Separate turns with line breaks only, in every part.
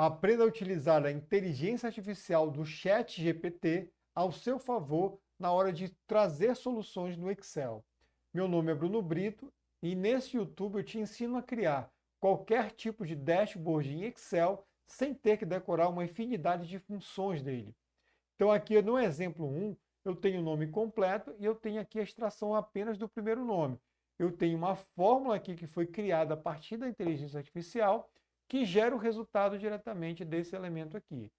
Aprenda a utilizar a inteligência artificial do ChatGPT ao seu favor na hora de trazer soluções no Excel. Meu nome é Bruno Brito e nesse YouTube eu te ensino a criar qualquer tipo de dashboard em Excel sem ter que decorar uma infinidade de funções dele. Então aqui no exemplo 1, eu tenho o nome completo e eu tenho aqui a extração apenas do primeiro nome. Eu tenho uma fórmula aqui que foi criada a partir da inteligência artificial que gera o resultado diretamente desse elemento aqui.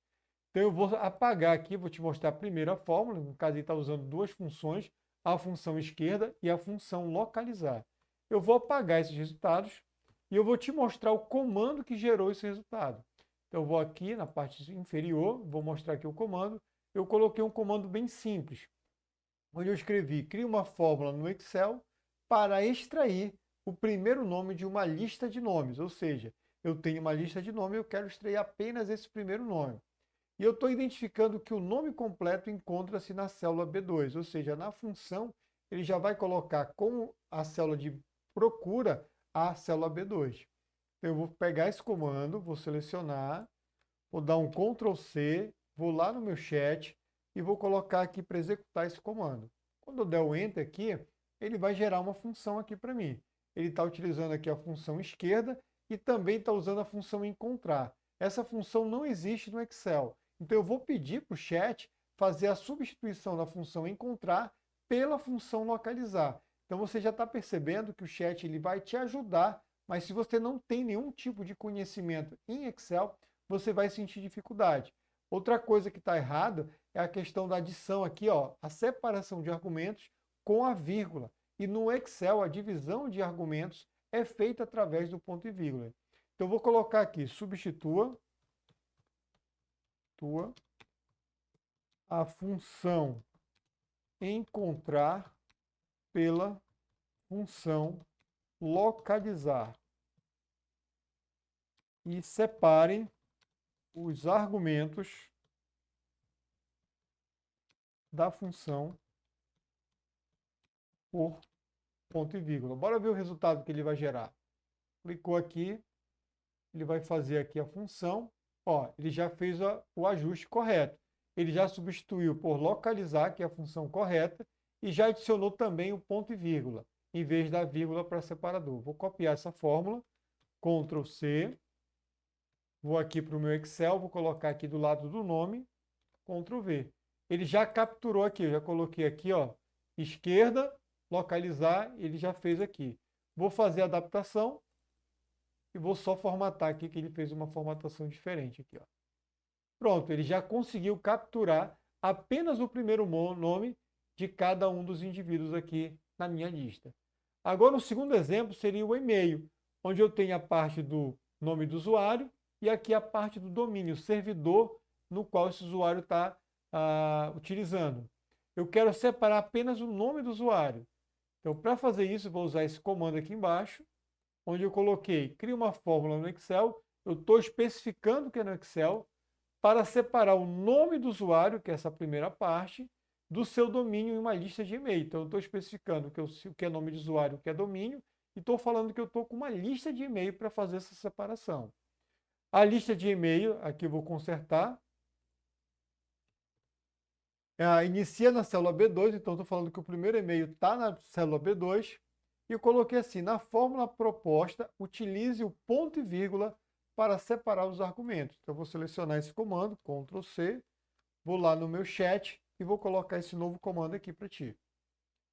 Então eu vou apagar aqui, vou te mostrar a primeira fórmula, no caso ele está usando duas funções, a função esquerda e a função localizar. Eu vou apagar esses resultados e eu vou te mostrar o comando que gerou esse resultado. Então eu vou aqui na parte inferior, vou mostrar aqui o comando. Eu coloquei um comando bem simples, onde eu escrevi, cria uma fórmula no Excel para extrair o primeiro nome de uma lista de nomes, ou seja, eu tenho uma lista de nomes e eu quero extrair apenas esse primeiro nome. E eu estou identificando que o nome completo encontra-se na célula B2, ou seja, na função ele já vai colocar com a célula de procura a célula B2. Então eu vou pegar esse comando, vou selecionar, vou dar um Ctrl C, vou lá no meu chat e vou colocar aqui para executar esse comando. Quando eu der o Enter aqui, ele vai gerar uma função aqui para mim. Ele está utilizando aqui a função esquerda e também está usando a função encontrar. Essa função não existe no Excel. Então eu vou pedir para o chat fazer a substituição da função encontrar pela função localizar. Então você já está percebendo que o chat ele vai te ajudar, mas se você não tem nenhum tipo de conhecimento em Excel, você vai sentir dificuldade. Outra coisa que está errada é a questão da adição aqui, ó, a separação de argumentos com a vírgula. E no Excel, a divisão de argumentos é feita através do ponto e vírgula. Então, eu vou colocar aqui, substitua a função encontrar pela função localizar. E separe os argumentos da função por ponto e vírgula. Bora ver o resultado que ele vai gerar. Clicou aqui, ele vai fazer aqui a função. Ó, ele já fez o ajuste correto. Ele já substituiu por localizar, que é a função correta, e já adicionou também o ponto e vírgula, em vez da vírgula para separador. Vou copiar essa fórmula, Ctrl C, vou aqui para o meu Excel, vou colocar aqui do lado do nome, Ctrl V. Ele já capturou aqui, eu já coloquei aqui, ó, esquerda, localizar, ele já fez aqui. Vou fazer a adaptação e vou só formatar aqui, que ele fez uma formatação diferente aqui, ó. Pronto, ele já conseguiu capturar apenas o primeiro nome de cada um dos indivíduos aqui na minha lista. Agora, o segundo exemplo seria o e-mail, onde eu tenho a parte do nome do usuário e aqui a parte do domínio, o servidor no qual esse usuário está utilizando. Eu quero separar apenas o nome do usuário. Então, para fazer isso, eu vou usar esse comando aqui embaixo, onde eu coloquei, cria uma fórmula no Excel, eu estou especificando que é no Excel, para separar o nome do usuário, que é essa primeira parte, do seu domínio em uma lista de e-mail. Então, eu estou especificando o que é nome de usuário, o que é domínio, e estou falando que eu estou com uma lista de e-mail para fazer essa separação. A lista de e-mail, aqui eu vou consertar, inicia na célula B2, então estou falando que o primeiro e-mail está na célula B2, e eu coloquei assim, na fórmula proposta, utilize o ponto e vírgula para separar os argumentos. Então eu vou selecionar esse comando, Ctrl C, vou lá no meu chat e vou colocar esse novo comando aqui para ti.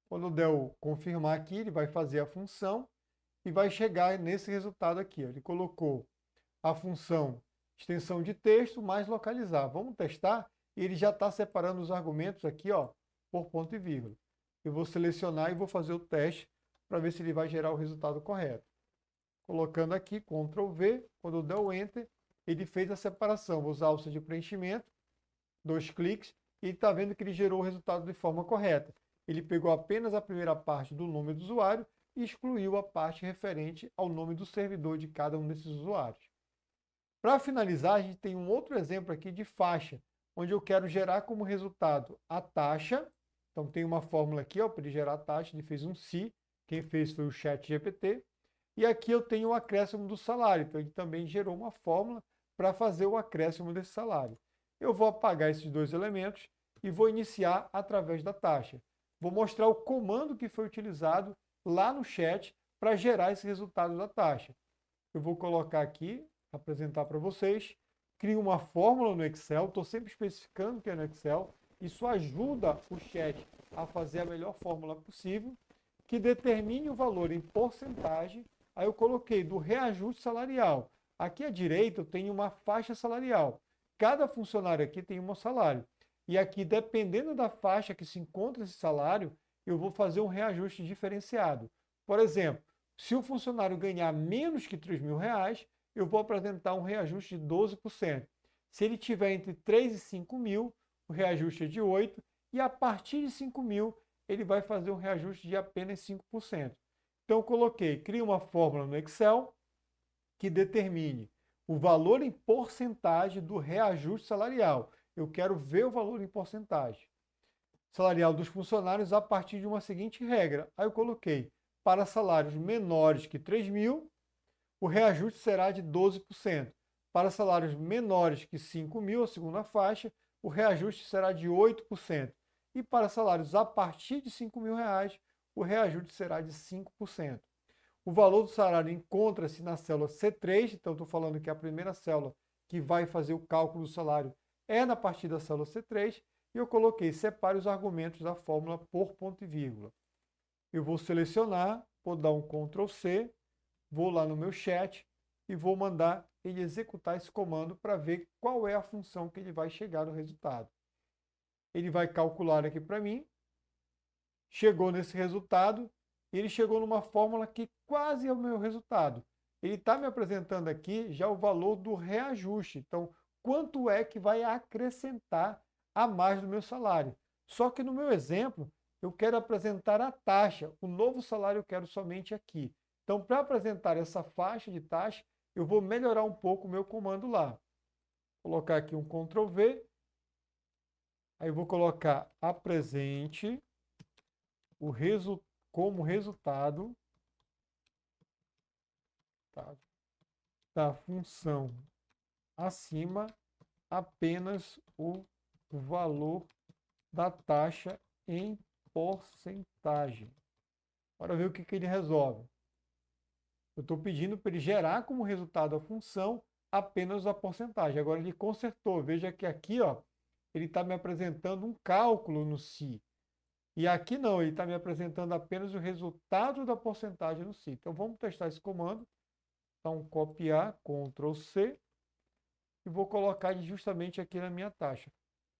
Quando eu der o confirmar aqui, ele vai fazer a função e vai chegar nesse resultado aqui. Ele colocou a função extensão de texto mais localizar. Vamos testar? E ele já está separando os argumentos aqui, ó, por ponto e vírgula. Eu vou selecionar e vou fazer o teste para ver se ele vai gerar o resultado correto. Colocando aqui, Ctrl V, quando eu der o Enter, ele fez a separação. Vou usar a alça de preenchimento, 2 cliques, e está vendo que ele gerou o resultado de forma correta. Ele pegou apenas a primeira parte do nome do usuário e excluiu a parte referente ao nome do servidor de cada um desses usuários. Para finalizar, a gente tem um outro exemplo aqui de faixa, onde eu quero gerar como resultado a taxa. Então tem uma fórmula aqui, para ele gerar a taxa, ele fez um se, quem fez foi o ChatGPT. E aqui eu tenho o acréscimo do salário, então ele também gerou uma fórmula para fazer o acréscimo desse salário. Eu vou apagar esses dois elementos e vou iniciar através da taxa. Vou mostrar o comando que foi utilizado lá no chat para gerar esse resultado da taxa. Eu vou colocar aqui, apresentar para vocês, crio uma fórmula no Excel, estou sempre especificando que é no Excel, isso ajuda o chat a fazer a melhor fórmula possível, que determine o valor em porcentagem. Aí eu coloquei do reajuste salarial. Aqui à direita eu tenho uma faixa salarial. Cada funcionário aqui tem um salário. E aqui, dependendo da faixa que se encontra esse salário, eu vou fazer um reajuste diferenciado. Por exemplo, se o funcionário ganhar menos que R$ 3.000, eu vou apresentar um reajuste de 12%. Se ele tiver entre 3 e 5 mil, o reajuste é de 8%, e a partir de 5 mil, ele vai fazer um reajuste de apenas 5%. Então, eu coloquei, crio uma fórmula no Excel que determine o valor em porcentagem do reajuste salarial. Eu quero ver o valor em porcentagem salarial dos funcionários a partir de uma seguinte regra. Aí eu coloquei, para salários menores que 3 mil, o reajuste será de 12%. Para salários menores que 5 mil, a segunda faixa, o reajuste será de 8%. E para salários a partir de 5 mil reais, o reajuste será de 5%. O valor do salário encontra-se na célula C3, então estou falando que a primeira célula que vai fazer o cálculo do salário é na partir da célula C3, e eu coloquei, separe os argumentos da fórmula por ponto e vírgula. Eu vou selecionar, vou dar um Ctrl C, vou lá no meu chat e vou mandar ele executar esse comando para ver qual é a função que ele vai chegar no resultado. Ele vai calcular aqui para mim, chegou nesse resultado, e ele chegou numa fórmula que quase é o meu resultado. Ele está me apresentando aqui já o valor do reajuste. Então, quanto é que vai acrescentar a mais do meu salário? Só que no meu exemplo, eu quero apresentar a taxa. O novo salário eu quero somente aqui. Então, para apresentar essa faixa de taxa, eu vou melhorar um pouco o meu comando lá. Vou colocar aqui um Ctrl V. Aí eu vou colocar apresente como resultado da função acima apenas o valor da taxa em porcentagem. Bora ver o que ele resolve. Eu estou pedindo para ele gerar como resultado a função apenas a porcentagem. Agora ele consertou. Veja que aqui, ó, ele está me apresentando um cálculo no si. E aqui não, ele está me apresentando apenas o resultado da porcentagem no si. Então vamos testar esse comando. Então copiar, Ctrl C, e vou colocar ele justamente aqui na minha taxa.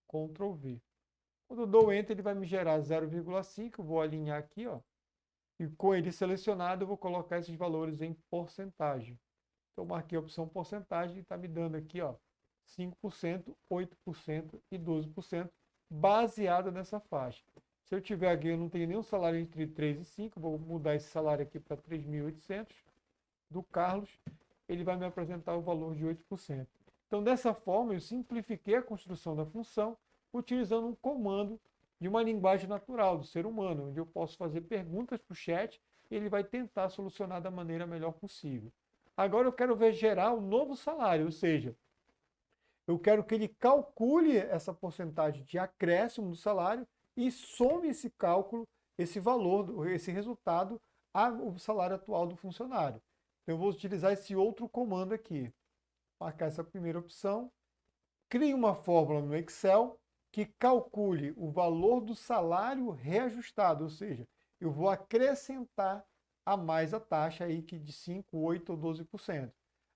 Ctrl V. Quando eu dou Enter, ele vai me gerar 0,5. Eu vou alinhar aqui, ó. E com ele selecionado, eu vou colocar esses valores em porcentagem. Então, marquei a opção porcentagem e está me dando aqui, ó, 5%, 8% e 12%, baseado nessa faixa. Se eu tiver aqui, eu não tenho nenhum salário entre 3 e 5, vou mudar esse salário aqui para 3.800 do Carlos, ele vai me apresentar o valor de 8%. Então, dessa forma, eu simplifiquei a construção da função utilizando um comando de uma linguagem natural do ser humano, onde eu posso fazer perguntas para o chat e ele vai tentar solucionar da maneira melhor possível. Agora eu quero ver gerar um novo salário, ou seja, eu quero que ele calcule essa porcentagem de acréscimo do salário e some esse cálculo, esse valor, esse resultado ao salário atual do funcionário. Então eu vou utilizar esse outro comando aqui. Marcar essa primeira opção. Crie uma fórmula no Excel que calcule o valor do salário reajustado, ou seja, eu vou acrescentar a mais a taxa aí que de 5, 8 ou 12%.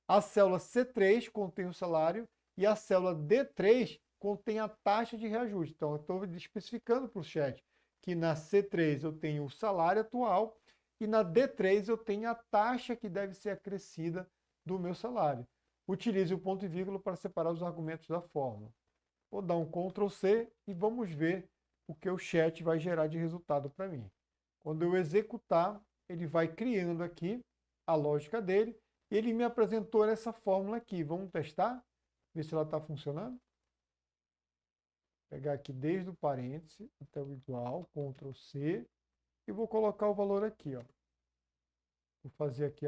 A célula C3 contém o salário e a célula D3 contém a taxa de reajuste. Então, eu estou especificando para o chat que na C3 eu tenho o salário atual e na D3 eu tenho a taxa que deve ser acrescida do meu salário. Utilize o ponto e vírgula para separar os argumentos da fórmula. Vou dar um Ctrl C e vamos ver o que o chat vai gerar de resultado para mim. Quando eu executar, ele vai criando aqui a lógica dele. Ele me apresentou essa fórmula aqui. Vamos testar? Ver se ela está funcionando. Vou pegar aqui desde o parêntese até o igual, Ctrl C. E vou colocar o valor aqui, ó. Vou fazer aqui,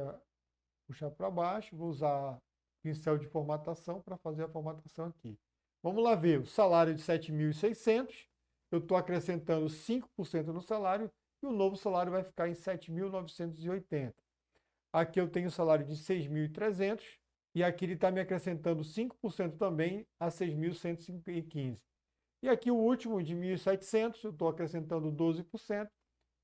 puxar para baixo. Vou usar pincel de formatação para fazer a formatação aqui. Vamos lá ver, o salário de 7.600, eu estou acrescentando 5% no salário e o novo salário vai ficar em 7.980. Aqui eu tenho o salário de 6.300 e aqui ele está me acrescentando 5% também a 6.115. E aqui o último de 1.700, eu estou acrescentando 12%,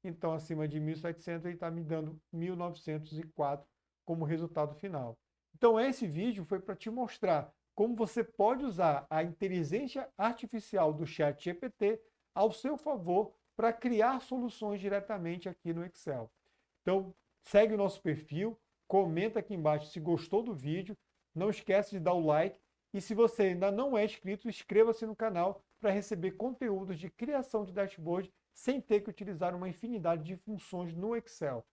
então acima de 1.700 ele está me dando 1.904 como resultado final. Então esse vídeo foi para te mostrar como você pode usar a inteligência artificial do ChatGPT ao seu favor para criar soluções diretamente aqui no Excel. Então segue o nosso perfil, comenta aqui embaixo se gostou do vídeo, não esquece de dar o like e se você ainda não é inscrito, inscreva-se no canal para receber conteúdos de criação de dashboard sem ter que utilizar uma infinidade de funções no Excel.